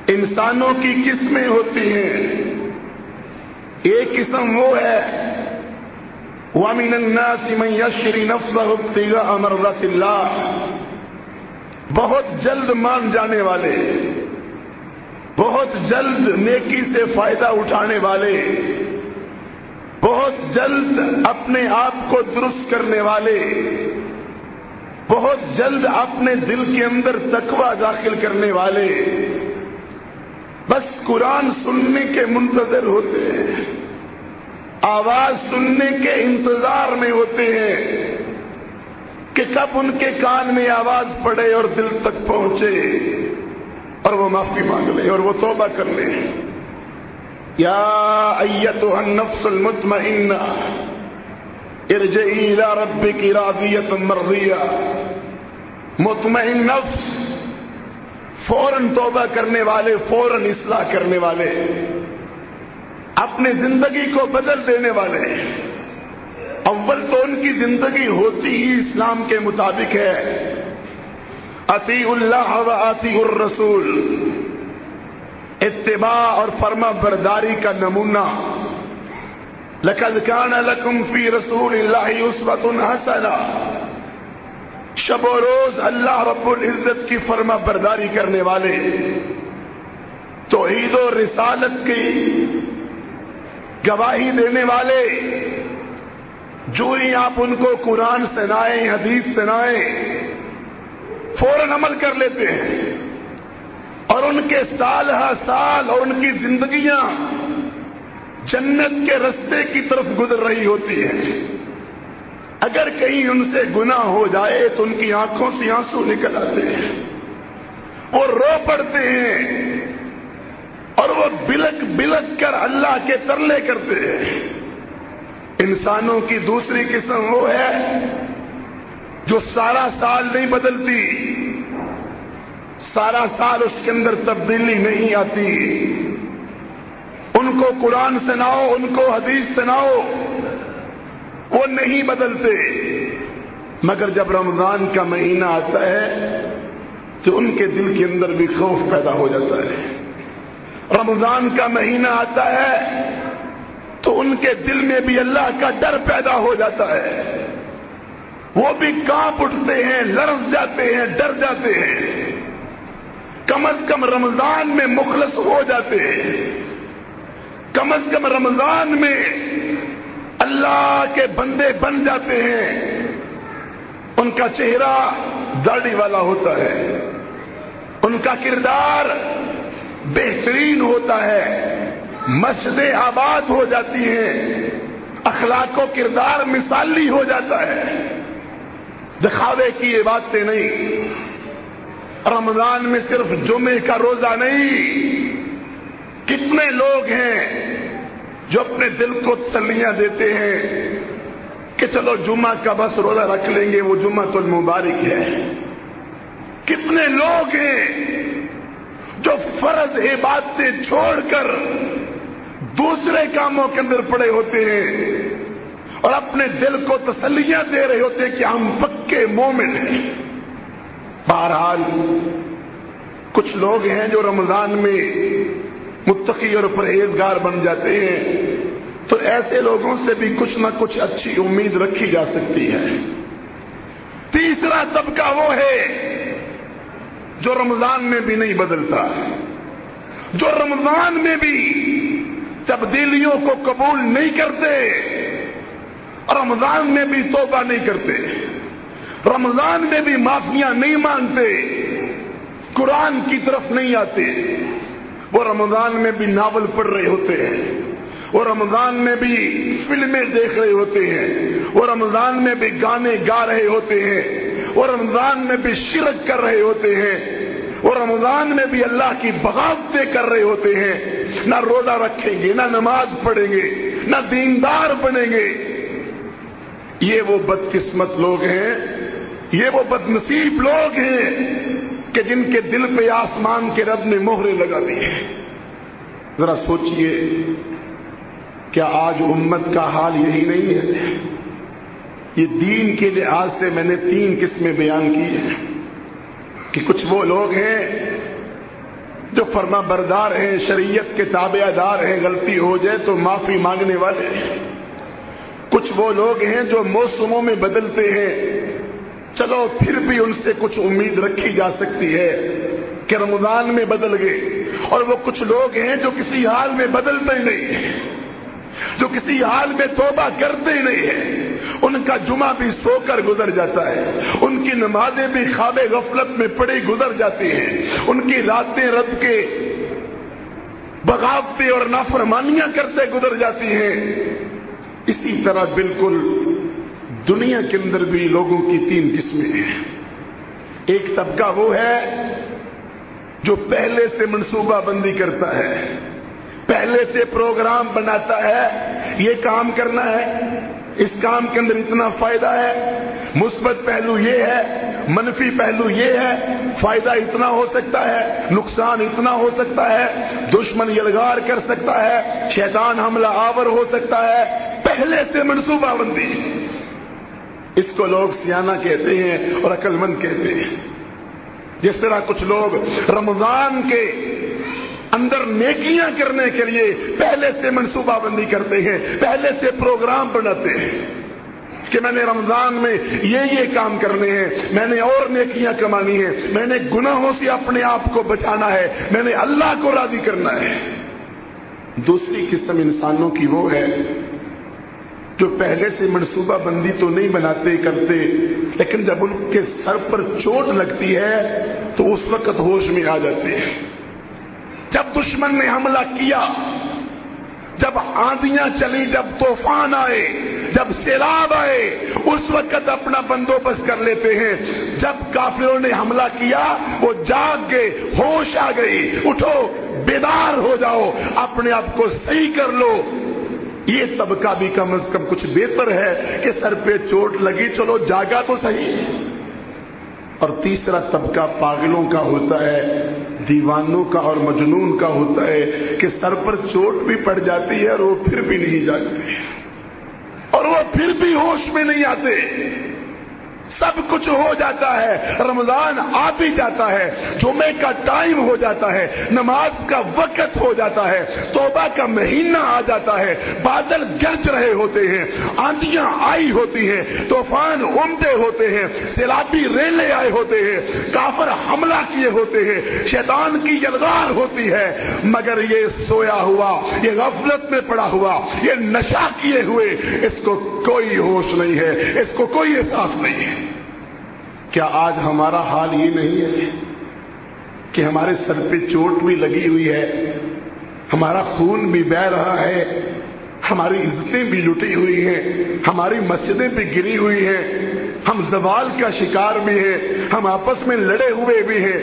انسانوں کی قسمیں ہوتی ہیں. ایک قسم وہ ہے وَمِنَ النَّاسِ مَن يَشْرِي نَفْسَهُ ابْتِغَاءَ مَرْضَاتِ اللَّهِ، بہت جلد مان جانے والے، بہت جلد نیکی سے فائدہ اٹھانے والے، بہت جلد اپنے آپ کو درست کرنے والے، بہت جلد اپنے دل کے اندر تقوی داخل کرنے والے بس قرآن سننے کے منتظر ہوتے ہیں، آواز سننے کے انتظار میں ہوتے ہیں کہ کب ان کے کان میں آواز پڑے اور دل تک پہنچے اور وہ معافی مانگ لیں اور وہ توبہ کر لیں. یا ایتھا النفس المطمئنہ ارجعی الی ربک راضیۃ مرضیہ. مطمئن نفس، فوراً توبہ کرنے والے، فوراً اصلاح کرنے والے، اپنی زندگی کو بدل دینے والے. اول تو ان کی زندگی ہوتی ہی اسلام کے مطابق ہے. اطیعوا اللہ و اطیعوا الرسول، اتباع اور فرما برداری کا نمونہ. لقد کان لکم فی رسول اللہ اسوۃ حسنہ. شب و روز اللہ رب العزت کی فرما برداری کرنے والے، توحید و رسالت کی گواہی دینے والے، جو ہی آپ ان کو قرآن سنائیں، حدیث سنائیں، فوراً عمل کر لیتے ہیں اور ان کے سال ہا سال اور ان کی زندگیاں جنت کے رستے کی طرف گزر رہی ہوتی ہیں. اگر کہیں ان سے گناہ ہو جائے تو ان کی آنکھوں سے آنسو نکل آتے ہیں، وہ رو پڑتے ہیں اور وہ بلک بلک کر اللہ کے ترلے کرتے ہیں. انسانوں کی دوسری قسم وہ ہے جو سارا سال نہیں بدلتی، سارا سال اس کے اندر تبدیلی نہیں آتی. ان کو قرآن سناؤ، ان کو حدیث سناؤ، وہ نہیں بدلتے. مگر جب رمضان کا مہینہ آتا ہے تو ان کے دل کے اندر بھی خوف پیدا ہو جاتا ہے. رمضان کا مہینہ آتا ہے تو ان کے دل میں بھی اللہ کا ڈر پیدا ہو جاتا ہے. وہ بھی کانپ اٹھتے ہیں، لرز جاتے ہیں، ڈر جاتے ہیں. کم از کم رمضان میں مخلص ہو جاتے ہیں، کم از کم رمضان میں اللہ کے بندے بن جاتے ہیں. ان کا چہرہ داڑھی والا ہوتا ہے، ان کا کردار بہترین ہوتا ہے، مسجدیں آباد ہو جاتی ہیں، اخلاق و کردار مثالی ہو جاتا ہے. دکھاوے کی یہ باتیں نہیں. رمضان میں صرف جمعے کا روزہ نہیں، کتنے لوگ ہیں جو اپنے دل کو تسلیاں دیتے ہیں کہ چلو جمعہ کا بس روزہ رکھ لیں گے، وہ جمعۃ المبارک ہے. کتنے لوگ ہیں جو فرض عبادتیں چھوڑ کر دوسرے کاموں کے اندر پڑے ہوتے ہیں اور اپنے دل کو تسلیاں دے رہے ہوتے ہیں کہ ہم پکے مومن ہیں. بہرحال کچھ لوگ ہیں جو رمضان میں متقی اور پرہیزگار بن جاتے ہیں، تو ایسے لوگوں سے بھی کچھ نہ کچھ اچھی امید رکھی جا سکتی ہے. تیسرا طبقہ وہ ہے جو رمضان میں بھی نہیں بدلتا، جو رمضان میں بھی تبدیلیوں کو قبول نہیں کرتے، رمضان میں بھی توبہ نہیں کرتے، رمضان میں بھی معافیاں نہیں مانگتے، قرآن کی طرف نہیں آتے. وہ رمضان میں بھی ناول پڑھ رہے ہوتے ہیں، وہ رمضان میں بھی فلمیں دیکھ رہے ہوتے ہیں، وہ رمضان میں بھی گانے گا رہے ہوتے ہیں، وہ رمضان میں بھی شرک کر رہے ہوتے ہیں، وہ رمضان میں بھی اللہ کی بغاوتیں کر رہے ہوتے ہیں. نہ روزہ رکھیں گے، نہ نماز پڑھیں گے، نہ دیندار بنیں گے. یہ وہ بدقسمت لوگ ہیں، یہ وہ بد نصیب لوگ ہیں کہ جن کے دل پہ آسمان کے رب نے مہرے لگا دی ہے. ذرا سوچئے، کیا آج امت کا حال یہی نہیں ہے؟ یہ دین کے لحاظ سے میں نے 3 قسمیں بیان کی ہیں کہ کچھ وہ لوگ ہیں جو فرما بردار ہیں، شریعت کے تابع دار ہیں، غلطی ہو جائے تو معافی مانگنے والے ہیں۔ کچھ وہ لوگ ہیں جو موسموں میں بدلتے ہیں، چلو پھر بھی ان سے کچھ امید رکھی جا سکتی ہے کہ رمضان میں بدل گئے، اور وہ کچھ لوگ ہیں جو کسی حال میں بدلتے نہیں ہیں، جو کسی حال میں توبہ کرتے ہی نہیں ہیں۔ ان کا جمعہ بھی سو کر گزر جاتا ہے، ان کی نمازیں بھی خواب غفلت میں پڑی گزر جاتی ہیں، ان کی راتیں رب کے بغاوتیں اور نافرمانیاں کرتے گزر جاتی ہیں۔ اسی طرح بالکل دنیا کے اندر بھی لوگوں کی تین قسمیں ہیں۔ ایک طبقہ وہ ہے جو پہلے سے منصوبہ بندی کرتا ہے، پہلے سے پروگرام بناتا ہے، یہ کام کرنا ہے، اس کام کے اندر اتنا فائدہ ہے، مثبت پہلو یہ ہے، منفی پہلو یہ ہے، فائدہ اتنا ہو سکتا ہے، نقصان اتنا ہو سکتا ہے، دشمن یلغار کر سکتا ہے، شیطان حملہ آور ہو سکتا ہے، پہلے سے منصوبہ بندی۔ اس کو لوگ سیانہ کہتے ہیں اور عقل مند کہتے ہیں۔ جس طرح کچھ لوگ رمضان کے اندر نیکیاں کرنے کے لیے پہلے سے منصوبہ بندی کرتے ہیں، پہلے سے پروگرام بناتے ہیں کہ میں نے رمضان میں یہ کام کرنے ہیں، میں نے اور نیکیاں کمانی ہیں، میں نے گناہوں سے اپنے آپ کو بچانا ہے، میں نے اللہ کو راضی کرنا ہے۔ دوسری قسم انسانوں کی وہ ہے جو پہلے سے منصوبہ بندی تو نہیں بناتے کرتے، لیکن جب ان کے سر پر چوٹ لگتی ہے تو اس وقت ہوش میں آ جاتے ہیں۔ جب دشمن نے حملہ کیا، جب آندیاں چلی، جب طوفان آئے، جب سیلاب آئے، اس وقت اپنا بندوبست کر لیتے ہیں۔ جب کافروں نے حملہ کیا وہ جاگ گئے، ہوش آ گئی، اٹھو بیدار ہو جاؤ، اپنے آپ کو صحیح کر لو۔ یہ طبقہ بھی کم از کم کچھ بہتر ہے کہ سر پہ چوٹ لگی، چلو جاگا تو صحیح۔ اور تیسرا طبقہ پاگلوں کا ہوتا ہے، دیوانوں کا اور مجنون کا ہوتا ہے کہ سر پر چوٹ بھی پڑ جاتی ہے اور وہ پھر بھی نہیں جاگتے، اور وہ پھر بھی ہوش میں نہیں آتے۔ سب کچھ ہو جاتا ہے، رمضان آ بھی جاتا ہے، جمعے کا ٹائم ہو جاتا ہے، نماز کا وقت ہو جاتا ہے، توبہ کا مہینہ آ جاتا ہے، بادل گرج رہے ہوتے ہیں، آندیاں آئی ہوتی ہیں، طوفان امڈے ہوتے ہیں، سیلابی ریلے آئے ہوتے ہیں، کافر حملہ کیے ہوتے ہیں، شیطان کی یلغار ہوتی ہے، مگر یہ سویا ہوا، یہ غفلت میں پڑا ہوا، یہ نشہ کیے ہوئے، اس کو کوئی ہوش نہیں ہے، اس کو کوئی احساس نہیں ہے۔ کیا آج ہمارا حال یہ نہیں ہے کہ ہمارے سر پہ چوٹ بھی لگی ہوئی ہے، ہمارا خون بھی بہہ رہا ہے، ہماری عزتیں بھی لٹی ہوئی ہیں، ہماری مسجدیں بھی گری ہوئی ہیں، ہم زوال کا شکار بھی ہیں، ہم آپس میں لڑے ہوئے بھی ہیں،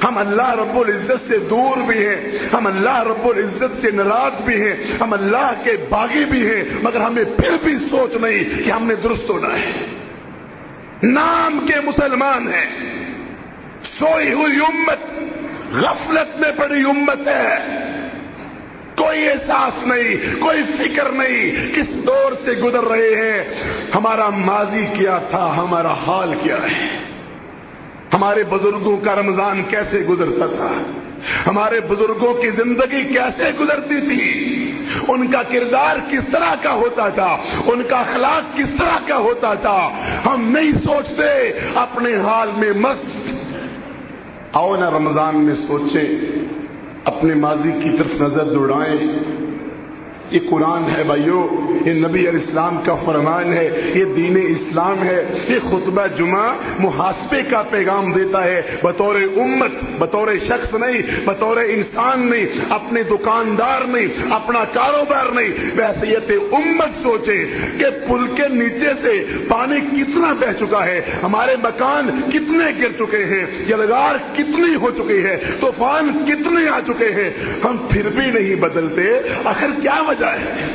ہم اللہ رب العزت سے دور بھی ہیں، ہم اللہ رب العزت سے ناراض بھی ہیں، ہم اللہ کے باغی بھی ہیں، مگر ہمیں پھر بھی سوچ نہیں کہ ہم نے درست ہونا ہے۔ نام کے مسلمان ہیں، سوئی ہوئی امت، غفلت میں پڑی امت ہے، کوئی احساس نہیں، کوئی فکر نہیں کس دور سے گزر رہے ہیں، ہمارا ماضی کیا تھا، ہمارا حال کیا ہے، ہمارے بزرگوں کا رمضان کیسے گزرتا تھا، ہمارے بزرگوں کی زندگی کیسے گزرتی تھی، ان کا کردار کس طرح کا ہوتا تھا، ان کا اخلاق کس طرح کا ہوتا تھا، ہم نہیں سوچتے، اپنے حال میں مست۔ آؤ نہ رمضان میں سوچیں، اپنے ماضی کی طرف نظر دوڑائیں۔ یہ قرآن ہے بھائیو، یہ نبی علیہ السلام کا فرمان ہے، یہ دین اسلام ہے، یہ خطبہ جمعہ محاسبے کا پیغام دیتا ہے، بطور امت، بطور شخص نہیں، بطور انسان نہیں، اپنے دکاندار نہیں، اپنا کاروبار نہیں، بحیثیت امت سوچے کہ پل کے نیچے سے پانی کتنا بہ چکا ہے، ہمارے مکان کتنے گر چکے ہیں، یلغار کتنی ہو چکی ہے، طوفان کتنے آ چکے ہیں، ہم پھر بھی نہیں بدلتے، آخر کیا وجہ ہے؟